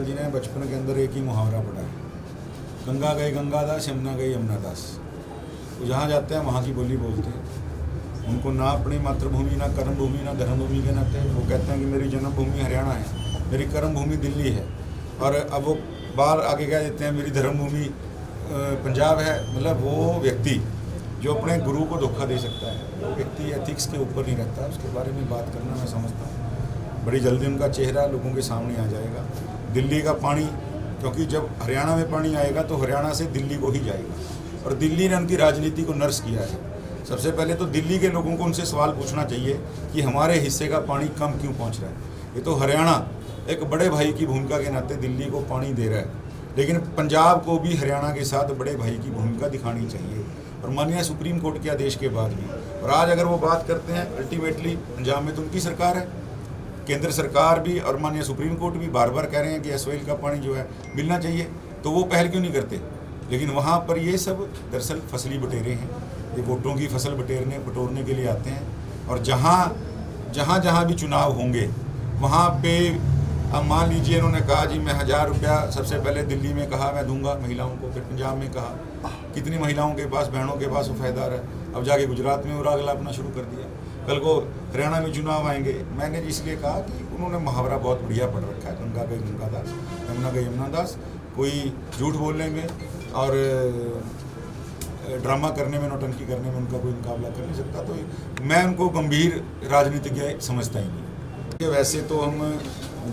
केजरीवाल जी ने बचपन के अंदर एक ही मुहावरा पढ़ा है, गंगा गए गंगादास, यमुना गई यमुनादास। तो जहाँ जाते हैं वहाँ की बोली बोलते हैं। उनको ना अपनी मातृभूमि, ना कर्मभूमि, ना धर्मभूमि के नाते वो कहते हैं कि मेरी जन्मभूमि हरियाणा है, मेरी कर्मभूमि दिल्ली है, और अब वो बाहर आगे कह देते हैं मेरी धर्मभूमि पंजाब है। मतलब वो व्यक्ति जो अपने गुरु को धोखा दे सकता है, वो व्यक्ति एथिक्स के ऊपर नहीं रखता। उसके बारे में बात करना मैं समझता हूँ बड़ी जल्दी उनका चेहरा लोगों के सामने आ जाएगा। दिल्ली का पानी, क्योंकि जब हरियाणा में पानी आएगा तो हरियाणा से दिल्ली को ही जाएगा, और दिल्ली ने उनकी राजनीति को नर्स किया है। सबसे पहले तो दिल्ली के लोगों को उनसे सवाल पूछना चाहिए कि हमारे हिस्से का पानी कम क्यों पहुंच रहा है। ये तो हरियाणा एक बड़े भाई की भूमिका के नाते दिल्ली को पानी दे रहा है, लेकिन पंजाब को भी हरियाणा के साथ बड़े भाई की भूमिका दिखानी चाहिए, और माननीय सुप्रीम कोर्ट के आदेश के बाद भी। और आज अगर वो बात करते हैं, अल्टीमेटली पंजाब में तो उनकी सरकार है, केंद्र सरकार भी और माननीय सुप्रीम कोर्ट भी बार बार कह रहे हैं कि एसवाइल का पानी जो है मिलना चाहिए, तो वो पहल क्यों नहीं करते। लेकिन वहाँ पर ये सब दरअसल फसली बटेरे हैं, ये वोटों की फसल बटोरने के लिए आते हैं। और जहाँ भी चुनाव होंगे वहाँ पे, अब मान लीजिए इन्होंने कहा जी मैं 1000 रुपया सबसे पहले दिल्ली में कहा मैं दूंगा महिलाओं को, फिर पंजाब में कहा, कितनी महिलाओं के पास, बहनों के पास वो फायदार है। अब जाके गुजरात में उरा गला अपना शुरू कर दिया। कल को हरियाणा में चुनाव आएंगे। मैंने इसलिए कहा कि उन्होंने मुहावरा बहुत बढ़िया पढ़ रखा है, गंगा गई गंगादास, यमुना गई यमुनादास। कोई झूठ बोलने में और ड्रामा करने में, नौटंकी करने में उनका कोई मुकाबला कर नहीं सकता। तो मैं उनको गंभीर राजनीतिज्ञ समझता ही नहीं। वैसे तो हम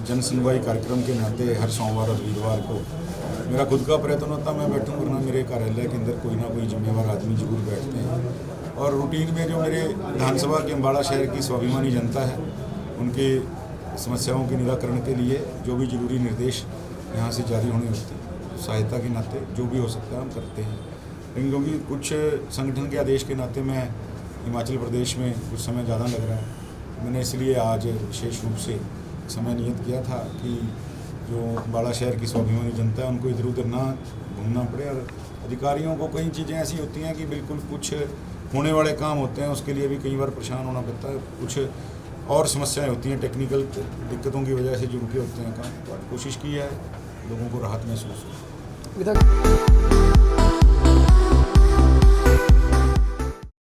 जन सुनवाई कार्यक्रम के नाते हर सोमवार और वीरवार को मेरा खुद का प्रयत्न होता, मैं बैठूँ, वरना मेरे कार्यालय के अंदर कोई ना कोई जिम्मेवार आदमी जरूर बैठते हैं। और रूटीन में जो मेरे विधानसभा के अम्बाड़ा शहर की स्वाभिमानी जनता है, उनके समस्याओं के निराकरण के लिए जो भी जरूरी निर्देश यहाँ से जारी होने होते हैं, सहायता के नाते जो भी हो सकता है हम करते हैं। लेकिन क्योंकि कुछ संगठन के आदेश के नाते मैं हिमाचल प्रदेश में कुछ समय ज़्यादा लग रहा है, मैंने इसलिए आज विशेष रूप से समय नियत किया था कि जो अम्बाड़ा शहर की स्वाभिमानी जनता है उनको इधर उधर ना घूमना पड़े। और अधिकारियों को कई चीज़ें ऐसी होती हैं कि बिल्कुल कुछ होने वाले काम होते हैं, उसके लिए भी कई बार परेशान होना पड़ता है। कुछ और समस्याएं होती हैं, टेक्निकल दिक्कतों की वजह से जो रुके होते हैं काम। कोशिश की है लोगों को राहत महसूस हो।